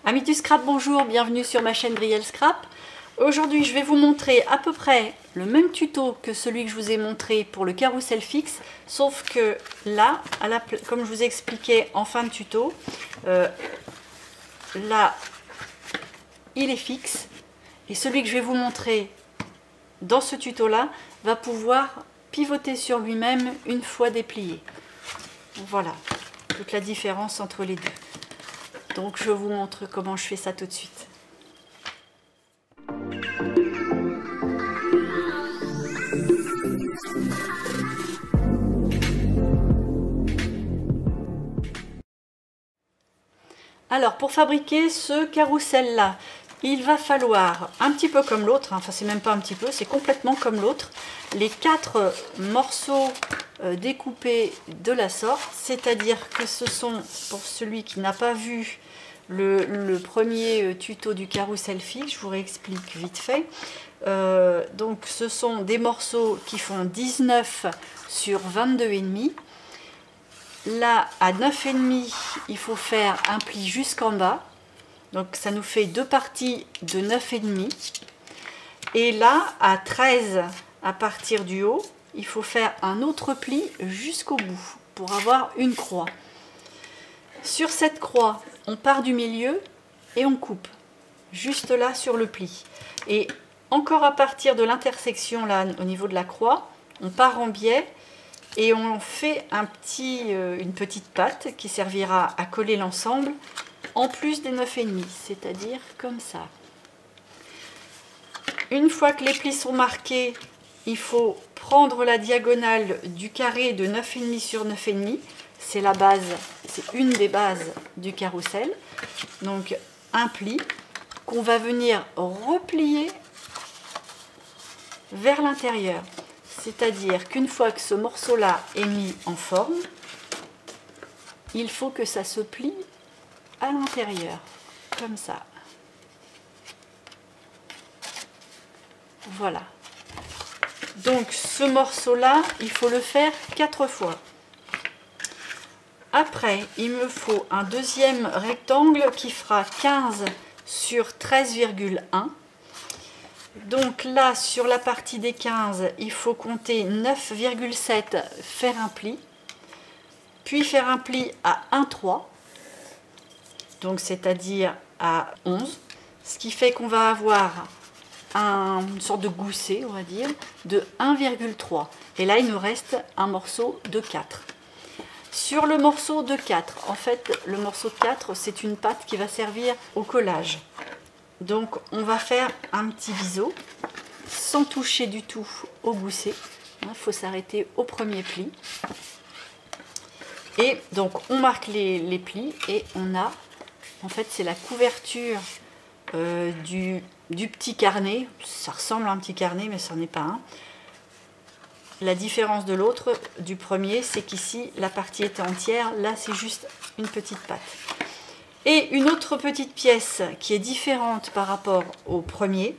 Amis du scrap, bonjour, bienvenue sur ma chaîne Brielle Scrap. Aujourd'hui je vais vous montrer à peu près le même tuto que celui que je vous ai montré pour le carrousel fixe, sauf que là, comme je vous ai expliqué en fin de tuto, là il est fixe et celui que je vais vous montrer dans ce tuto là va pouvoir pivoter sur lui-même une fois déplié. Voilà toute la différence entre les deux. Donc je vous montre comment je fais ça tout de suite. Alors pour fabriquer ce carrousel là, il va falloir un petit peu comme l'autre, enfin c'est même pas un petit peu, c'est complètement comme l'autre, les 4 morceaux découpés de la sorte, c'est-à-dire que ce sont, pour celui qui n'a pas vu le premier tuto du carrousel fixe, je vous réexplique vite fait. Donc ce sont des morceaux qui font 19 sur 22,5. Là à 9,5 il faut faire un pli jusqu'en bas, donc ça nous fait 2 parties de 9,5. Et là à 13 à partir du haut il faut faire un autre pli jusqu'au bout pour avoir une croix. Sur cette croix on part du milieu et on coupe juste là sur le pli, et encore à partir de l'intersection là au niveau de la croix on part en biais et on fait une petite patte qui servira à coller l'ensemble en plus des 9,5, c'est-à-dire comme ça. Une fois que les plis sont marqués, il faut prendre la diagonale du carré de 9,5 sur 9,5. C'est la base, c'est une des bases du carrousel. Donc un pli qu'on va venir replier vers l'intérieur. C'est-à-dire qu'une fois que ce morceau-là est mis en forme, il faut que ça se plie à l'intérieur, comme ça. Voilà. Donc ce morceau-là, il faut le faire 4 fois. Après, il me faut un deuxième rectangle qui fera 15 sur 13,1. Donc là, sur la partie des 15, il faut compter 9,7, faire un pli, puis faire un pli à 1,3, donc c'est-à-dire à 11, ce qui fait qu'on va avoir une sorte de gousset, on va dire, de 1,3. Et là, il nous reste un morceau de 4. Sur le morceau de 4, en fait, le morceau de 4, c'est une pâte qui va servir au collage. Donc on va faire un petit biseau sans toucher du tout au gousset. Il faut s'arrêter au premier pli. Et donc on marque les plis et on a, en fait c'est la couverture du petit carnet. Ça ressemble à un petit carnet mais ce n'est pas un. La différence de l'autre, du premier, c'est qu'ici la partie était entière, là c'est juste une petite patte. Et une autre petite pièce qui est différente par rapport au premier,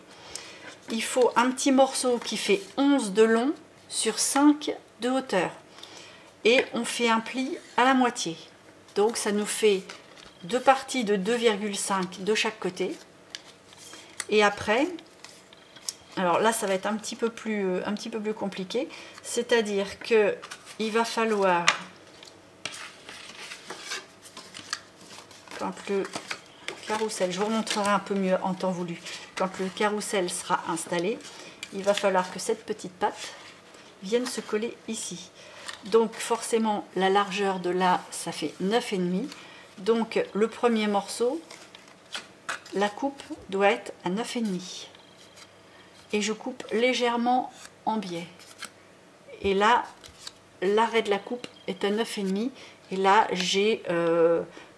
il faut un petit morceau qui fait 11 de long sur 5 de hauteur. Et on fait un pli à la moitié. Donc ça nous fait 2 parties de 2,5 de chaque côté. Et après, alors là ça va être un petit peu plus compliqué, c'est-à-dire que il va falloir, quand le carrousel, je vous remontrerai un peu mieux en temps voulu, quand le carrousel sera installé, il va falloir que cette petite patte vienne se coller ici. Donc forcément la largeur de là ça fait 9,5, donc le premier morceau, la coupe doit être à 9,5 et je coupe légèrement en biais, et là l'arrêt de la coupe est à 9,5 et là j'ai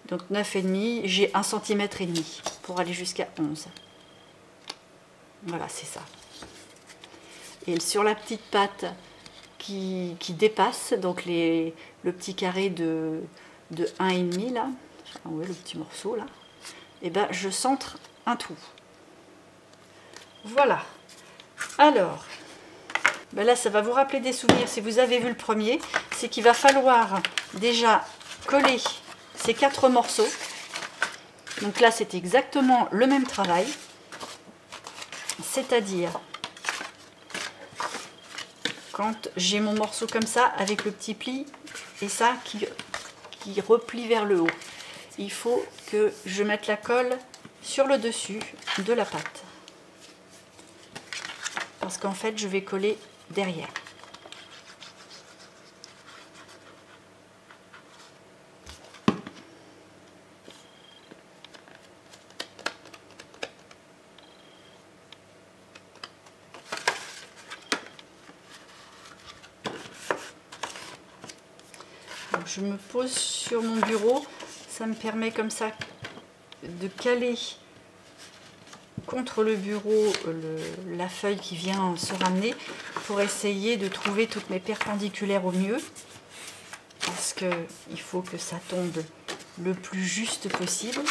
donc 9,5, j'ai 1,5 cm pour aller jusqu'à 11. Voilà, c'est ça. Et sur la petite patte qui dépasse, donc le petit carré de 1,5 là, ouais, le petit morceau là, et ben je centre un trou. Voilà. Alors, ben là ça va vous rappeler des souvenirs si vous avez vu le premier, c'est qu'il va falloir déjà coller ces 4 morceaux Donc là, c'est exactement le même travail. C'est-à-dire, quand j'ai mon morceau comme ça, avec le petit pli, et ça qui replie vers le haut, il faut que je mette la colle sur le dessus de la pâte. Parce qu'en fait, je vais coller derrière. Donc, je me pose sur mon bureau, ça me permet comme ça de caler contre le bureau la feuille qui vient se ramener pour essayer de trouver toutes mes perpendiculaires au mieux, parce qu'il faut que ça tombe le plus juste possible.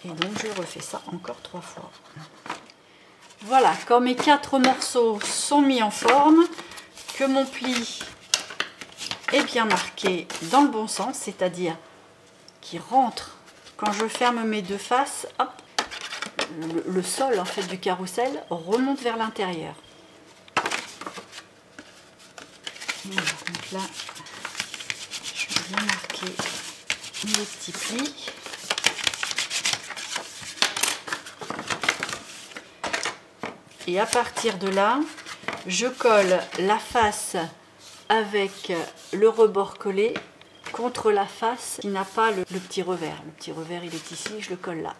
Et donc je refais ça encore 3 fois. Voilà, quand mes 4 morceaux sont mis en forme, que mon pli est bien marqué dans le bon sens, c'est-à-dire qui rentre quand je ferme mes 2 faces, hop, le sol en fait du carrousel remonte vers l'intérieur. Voilà, donc là, je vais bien marquer mes petits plis. Et à partir de là, je colle la face avec le rebord collé contre la face qui n'a pas le petit revers. Le petit revers, il est ici, je le colle là.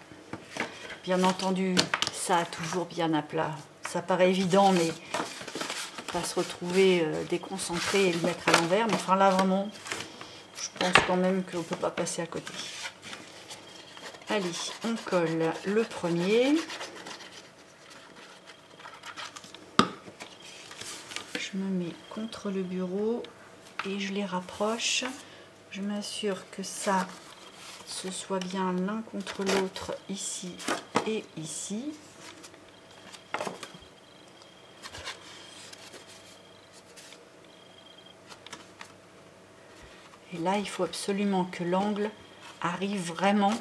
Bien entendu, ça a toujours bien à plat. Ça paraît évident, mais on va se retrouver déconcentré et le mettre à l'envers. Mais enfin là, vraiment, je pense quand même qu'on ne peut pas passer à côté. Allez, on colle le premier. Je me mets contre le bureau et je les rapproche. Je m'assure que ça, ce soit bien l'un contre l'autre, ici et ici. Et là, il faut absolument que l'angle arrive vraiment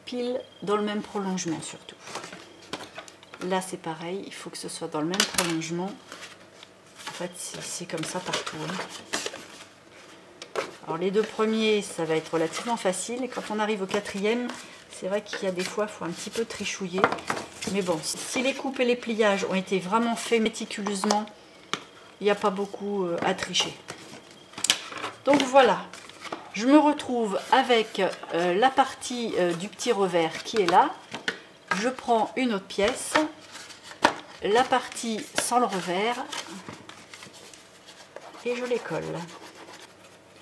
pile dans le même prolongement surtout. Là, c'est pareil, il faut que ce soit dans le même prolongement. En fait, c'est comme ça partout. Alors les 2 premiers, ça va être relativement facile. Et quand on arrive au 4e, c'est vrai qu'il y a des fois, il faut un petit peu trichouiller. Mais bon, si les coupes et les pliages ont été vraiment faits méticuleusement, il n'y a pas beaucoup à tricher. Donc voilà, je me retrouve avec la partie du petit revers qui est là. Je prends une autre pièce, la partie sans le revers, et je les colle.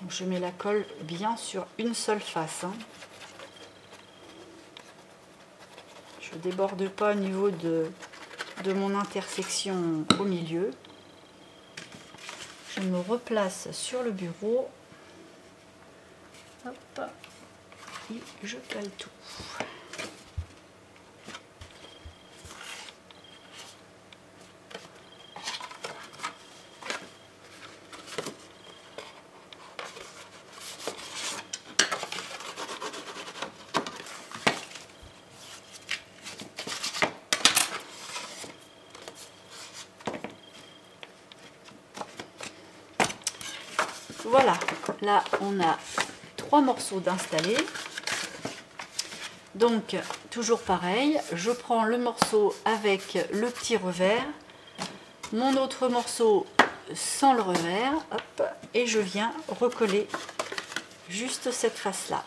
Donc je mets la colle bien sur une seule face. Je ne déborde pas au niveau de mon intersection au milieu. Je me replace sur le bureau. Hop, et je cale tout. Voilà, là on a 3 morceaux d'installés. Donc toujours pareil, je prends le morceau avec le petit revers, mon autre morceau sans le revers, hop, et je viens recoller juste cette face là.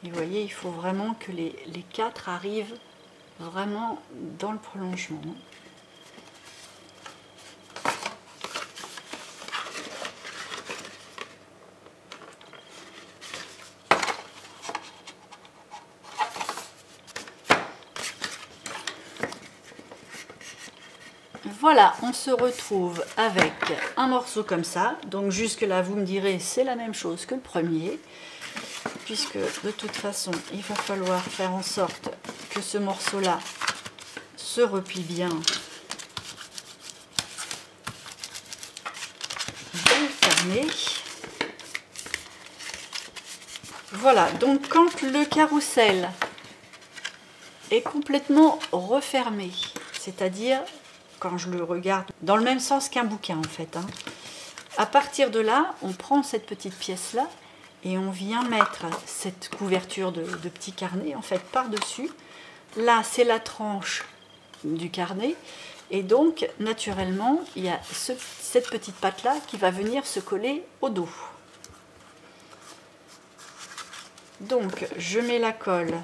Et vous voyez, il faut vraiment que les 4 arrivent vraiment dans le prolongement. Voilà, on se retrouve avec un morceau comme ça. Donc jusque là, vous me direz, c'est la même chose que le premier, puisque de toute façon, il va falloir faire en sorte que ce morceau-là se replie bien dans le carnet. Voilà, donc quand le carrousel est complètement refermé, c'est-à-dire quand je le regarde dans le même sens qu'un bouquin en fait, hein, à partir de là, on prend cette petite pièce-là et on vient mettre cette couverture de petit carnet en fait par-dessus. Là, c'est la tranche du carnet et donc naturellement, il y a cette petite patte-là qui va venir se coller au dos. Donc, je mets la colle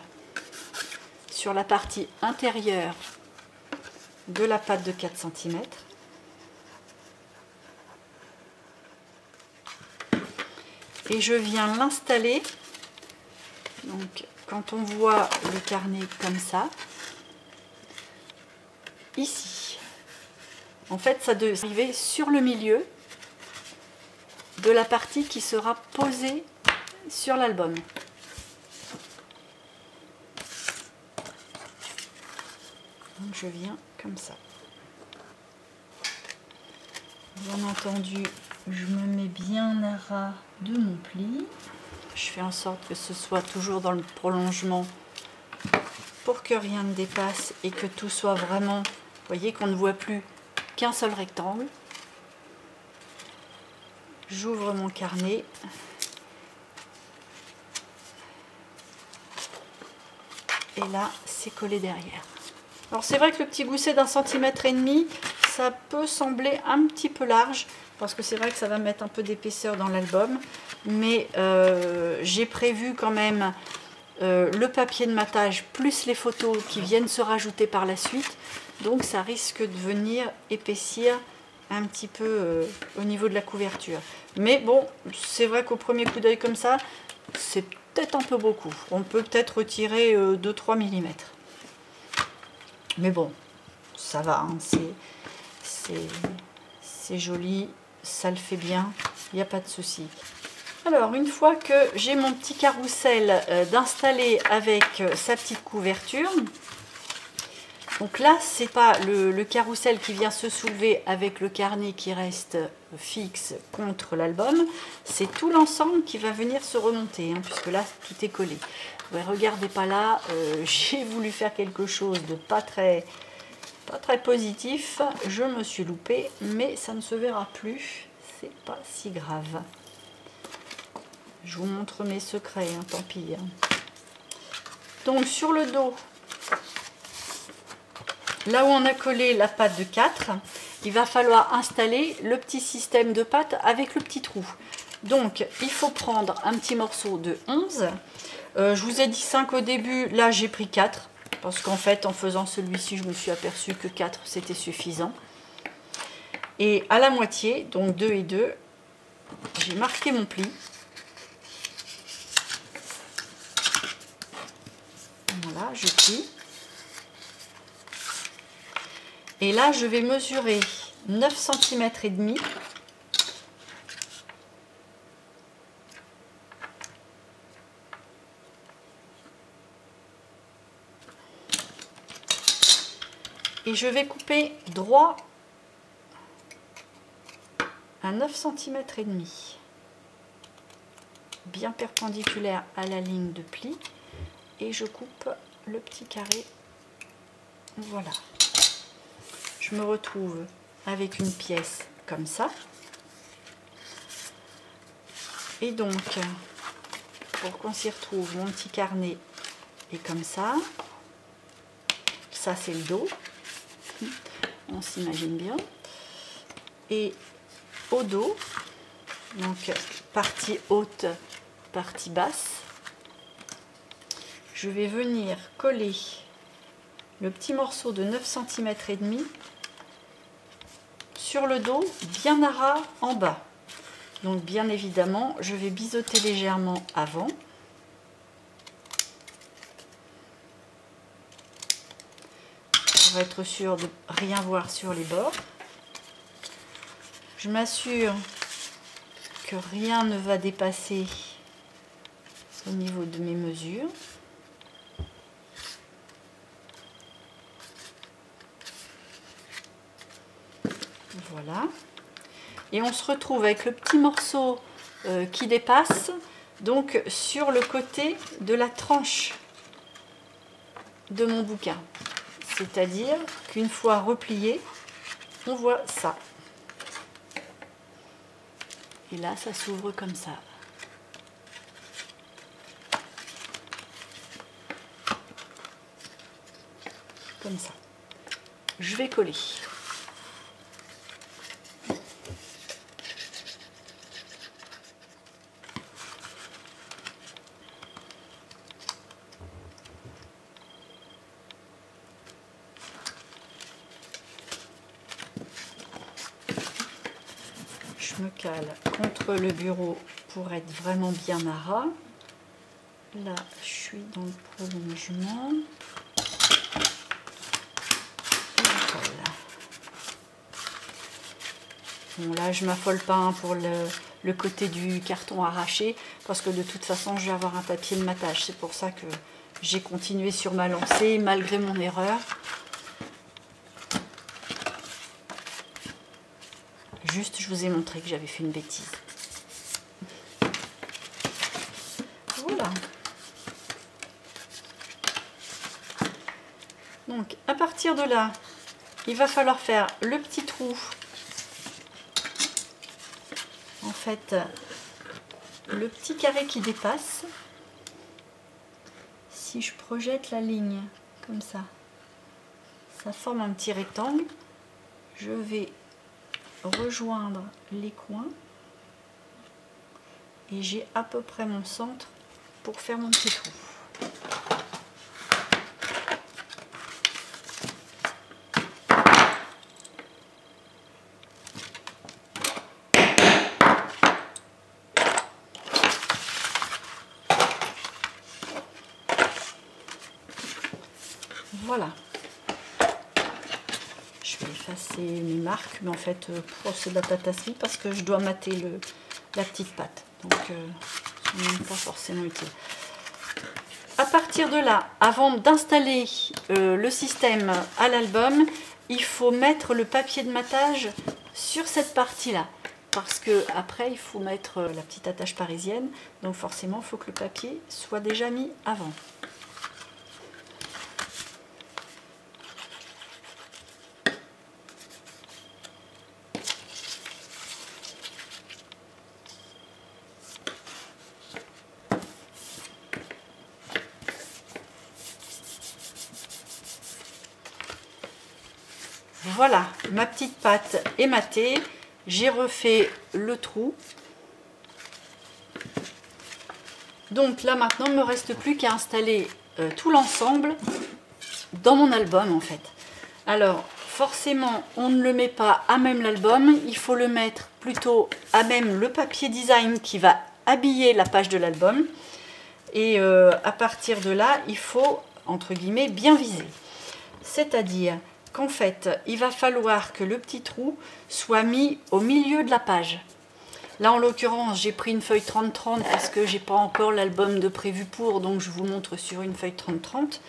sur la partie intérieure de la patte de 4 cm. Et je viens l'installer. Donc, quand on voit le carnet comme ça, ici. En fait, ça doit arriver sur le milieu de la partie qui sera posée sur l'album. Donc je viens comme ça. Bien entendu, je me mets bien à ras de mon pli. Je fais en sorte que ce soit toujours dans le prolongement pour que rien ne dépasse et que tout soit vraiment, vous voyez qu'on ne voit plus qu'un seul rectangle. J'ouvre mon carnet. Et là, c'est collé derrière. Alors c'est vrai que le petit gousset d'1,5 cm, ça peut sembler un petit peu large, parce que c'est vrai que ça va mettre un peu d'épaisseur dans l'album, mais j'ai prévu quand même le papier de matage plus les photos qui viennent se rajouter par la suite, donc ça risque de venir épaissir un petit peu au niveau de la couverture. Mais bon, c'est vrai qu'au premier coup d'œil comme ça, c'est peut-être un peu beaucoup. On peut peut-être retirer 2-3 mm. Mais bon, ça va, hein, c'est joli, ça le fait bien, il n'y a pas de souci. Alors, une fois que j'ai mon petit carrousel d'installer avec sa petite couverture, donc là, c'est pas le carrousel qui vient se soulever avec le carnet qui reste fixe contre l'album, c'est tout l'ensemble qui va venir se remonter, hein, puisque là, tout est collé. Ouais, regardez pas là, j'ai voulu faire quelque chose de pas très positif, je me suis loupée, mais ça ne se verra plus, c'est pas si grave. Je vous montre mes secrets, hein, tant pis. Hein. Donc sur le dos, là où on a collé la patte de 4, il va falloir installer le petit système de patte avec le petit trou. Donc il faut prendre un petit morceau de 11. Je vous ai dit 5 au début, là j'ai pris 4. Parce qu'en fait en faisant celui-ci, je me suis aperçue que 4 c'était suffisant. Et à la moitié, donc 2 et 2, j'ai marqué mon pli. Voilà, je plie. Et là, je vais mesurer 9 cm et demi. Et je vais couper droit à 9 cm et demi. Bien perpendiculaire à la ligne de pli. Et je coupe le petit carré. Voilà. Je me retrouve avec une pièce comme ça. Et donc, pour qu'on s'y retrouve, mon petit carnet est comme ça. Ça, c'est le dos. On s'imagine bien. Et au dos, donc partie haute, partie basse, je vais venir coller le petit morceau de 9 cm et demi sur le dos, bien à ras en bas. Donc bien évidemment, je vais biseauter légèrement avant. Pour être sûr de rien voir sur les bords. Je m'assure que rien ne va dépasser au niveau de mes mesures. Voilà. Et on se retrouve avec le petit morceau qui dépasse, donc sur le côté de la tranche de mon bouquin. C'est-à-dire qu'une fois replié, on voit ça. Et là, ça s'ouvre comme ça. Comme ça. Je vais coller. Je me cale contre le bureau pour être vraiment bien à ras. Là, je suis dans le prolongement. Bon, là, je m'affole pas hein, pour le côté du carton arraché, parce que de toute façon, je vais avoir un papier de matage. C'est pour ça que j'ai continué sur ma lancée, malgré mon erreur. Juste, je vous ai montré que j'avais fait une bêtise. Voilà. Donc, à partir de là, il va falloir faire le petit trou. En fait, le petit carré qui dépasse. Si je projette la ligne comme ça, ça forme un petit rectangle. Je vais rejoindre les coins et j'ai à peu près mon centre pour faire mon petit trou. Voilà. Je vais effacer mes marques, mais en fait, c'est de la tatasserie parce que je dois mater la petite pâte. Donc, ce n'est pas forcément utile. À partir de là, avant d'installer le système à l'album, il faut mettre le papier de matage sur cette partie-là. Parce que après, il faut mettre la petite attache parisienne. Donc forcément, il faut que le papier soit déjà mis avant. Voilà, ma petite pâte est matée. J'ai refait le trou. Donc là maintenant, il ne me reste plus qu'à installer tout l'ensemble dans mon album en fait. Alors forcément, on ne le met pas à même l'album. Il faut le mettre plutôt à même le papier design qui va habiller la page de l'album. Et à partir de là, il faut, entre guillemets, bien viser. C'est-à-dire qu'en fait, il va falloir que le petit trou soit mis au milieu de la page. Là, en l'occurrence, j'ai pris une feuille 30-30 parce que j'ai pas encore l'album de prévu pour, donc je vous montre sur une feuille 30-30.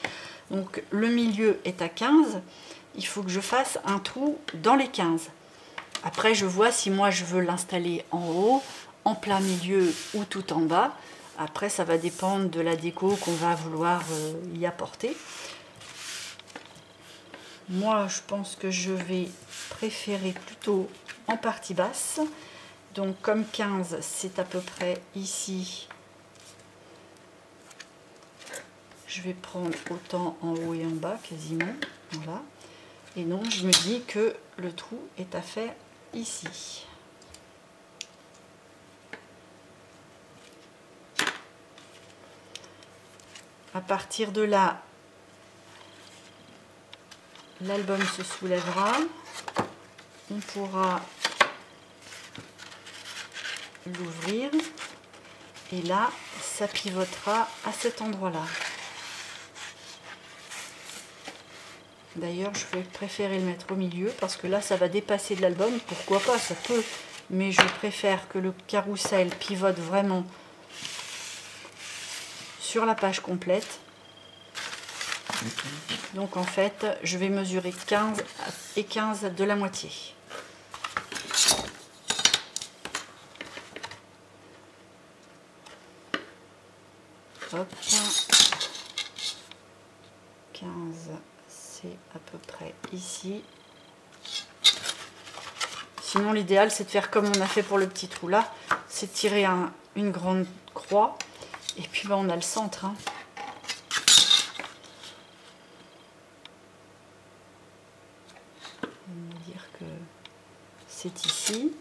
Donc, le milieu est à 15. Il faut que je fasse un trou dans les 15. Après, je vois si moi, je veux l'installer en haut, en plein milieu ou tout en bas. Après, ça va dépendre de la déco qu'on va vouloir y apporter. Moi, je pense que je vais préférer plutôt en partie basse. Donc, comme 15, c'est à peu près ici. Je vais prendre autant en haut et en bas, quasiment. Voilà. Et donc, je me dis que le trou est à faire ici. À partir de là, l'album se soulèvera, on pourra l'ouvrir et là, ça pivotera à cet endroit-là. D'ailleurs, je vais préférer le mettre au milieu parce que là, ça va dépasser de l'album. Pourquoi pas, ça peut. Mais je préfère que le carrousel pivote vraiment sur la page complète. Donc en fait, je vais mesurer 15 et 15 de la moitié. Hop. 15, c'est à peu près ici. Sinon l'idéal c'est de faire comme on a fait pour le petit trou là, c'est de tirer une grande croix et puis on a le centre. Hein. On va dire que c'est ici.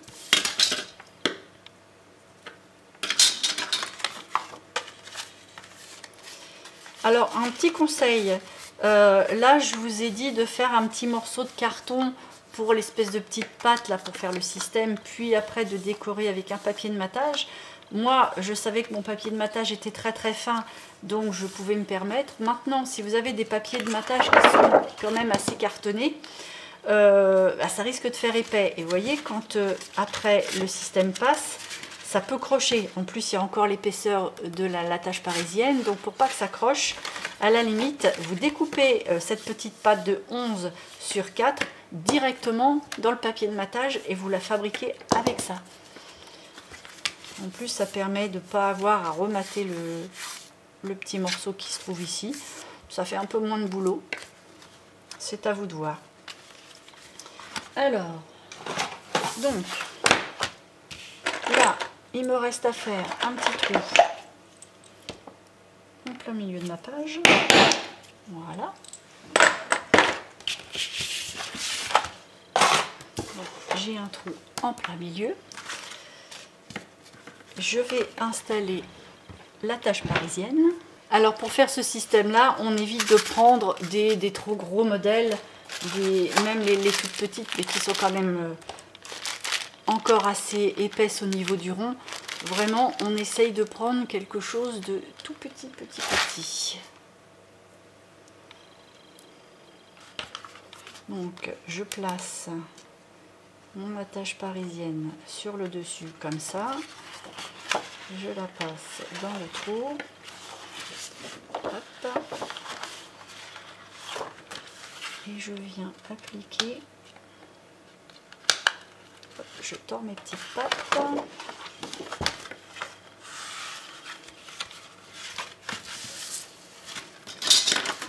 Alors un petit conseil, là je vous ai dit de faire un petit morceau de carton pour l'espèce de petite pâte là pour faire le système, puis après de décorer avec un papier de matage. Moi je savais que mon papier de matage était très très fin, donc je pouvais me permettre. Maintenant si vous avez des papiers de matage qui sont quand même assez cartonnés, ça risque de faire épais. Et vous voyez quand après le système passe, ça peut crocher. En plus il y a encore l'épaisseur de la tâche parisienne, donc pour pas que ça croche, à la limite vous découpez cette petite pâte de 11 sur 4 directement dans le papier de matage et vous la fabriquez avec ça. En plus ça permet de ne pas avoir à remater le petit morceau qui se trouve ici. Ça fait un peu moins de boulot. C'est à vous de voir. Alors, donc, là, il me reste à faire un petit trou en plein milieu de ma page. Voilà. J'ai un trou en plein milieu. Je vais installer la tâche parisienne. Alors pour faire ce système là, on évite de prendre des trop gros modèles, même les toutes petites, mais qui sont quand même encore assez épaisses au niveau du rond. Vraiment on essaye de prendre quelque chose de tout petit. Donc je place mon attache parisienne sur le dessus comme ça, je la passe dans le trou. Hop. Et je viens appliquer, hop, je tords mes petites pattes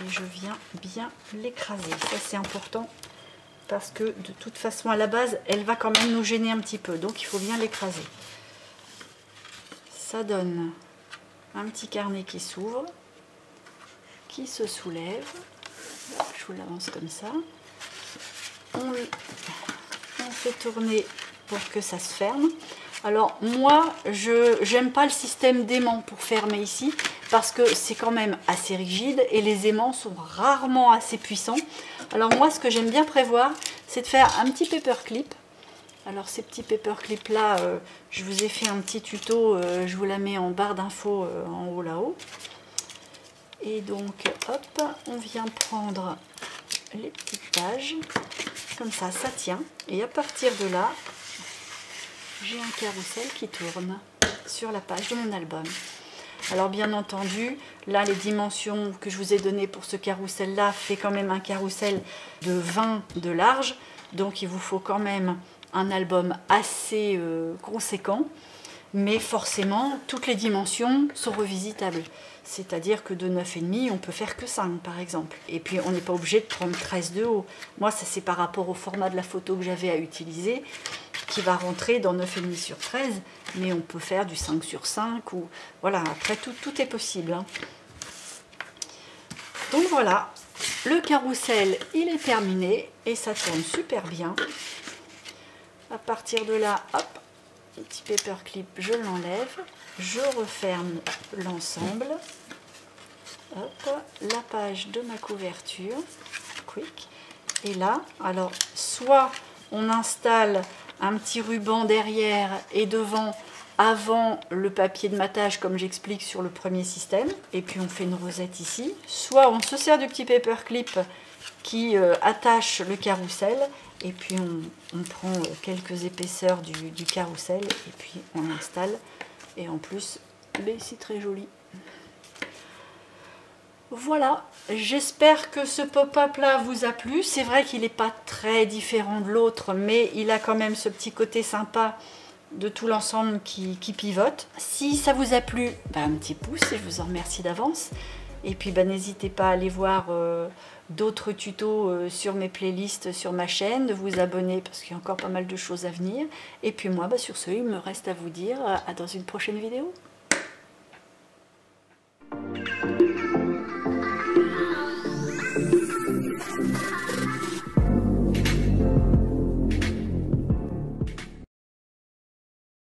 et je viens bien l'écraser. Ça c'est important parce que de toute façon à la base elle va quand même nous gêner un petit peu, donc il faut bien l'écraser. Ça donne un petit carnet qui s'ouvre, qui se soulève. Je vous l'avance comme ça. On fait tourner pour que ça se ferme. Alors moi, je n'aime pas le système d'aimant pour fermer ici parce que c'est quand même assez rigide et les aimants sont rarement assez puissants. Alors moi, ce que j'aime bien prévoir, c'est de faire un petit paperclip. Alors ces petits paperclips là, je vous ai fait un petit tuto, je vous la mets en barre d'infos en haut là-haut. Et donc hop, on vient prendre les petites pages, comme ça, ça tient. Et à partir de là, j'ai un carrousel qui tourne sur la page de mon album. Alors bien entendu, là les dimensions que je vous ai données pour ce carrousel là fait quand même un carrousel de 20 de large, donc il vous faut quand même un album assez conséquent, mais forcément toutes les dimensions sont revisitables, c'est-à-dire que de 9,5 on peut faire que 5 par exemple, et puis on n'est pas obligé de prendre 13 de haut. Moi ça c'est par rapport au format de la photo que j'avais à utiliser qui va rentrer dans 9,5 sur 13, mais on peut faire du 5 sur 5 ou voilà, après tout est possible hein. Donc voilà, le carrousel il est terminé et ça tourne super bien. À partir de là, hop, petit paperclip, je l'enlève, je referme l'ensemble. Hop, la page de ma couverture, quick. Et là, alors, soit on installe un petit ruban derrière et devant, avant le papier de matage, comme j'explique sur le premier système, et puis on fait une rosette ici. Soit on se sert du petit paperclip qui attache le carrousel. Et puis on prend quelques épaisseurs du carrousel et puis on installe. Et en plus, c'est très joli. Voilà, j'espère que ce pop-up là vous a plu. C'est vrai qu'il n'est pas très différent de l'autre, mais il a quand même ce petit côté sympa de tout l'ensemble qui pivote. Si ça vous a plu, un petit pouce et je vous en remercie d'avance. Et puis n'hésitez pas à aller voir d'autres tutos sur mes playlists sur ma chaîne, de vous abonner parce qu'il y a encore pas mal de choses à venir. Et puis moi, sur ce, il me reste à vous dire à dans une prochaine vidéo.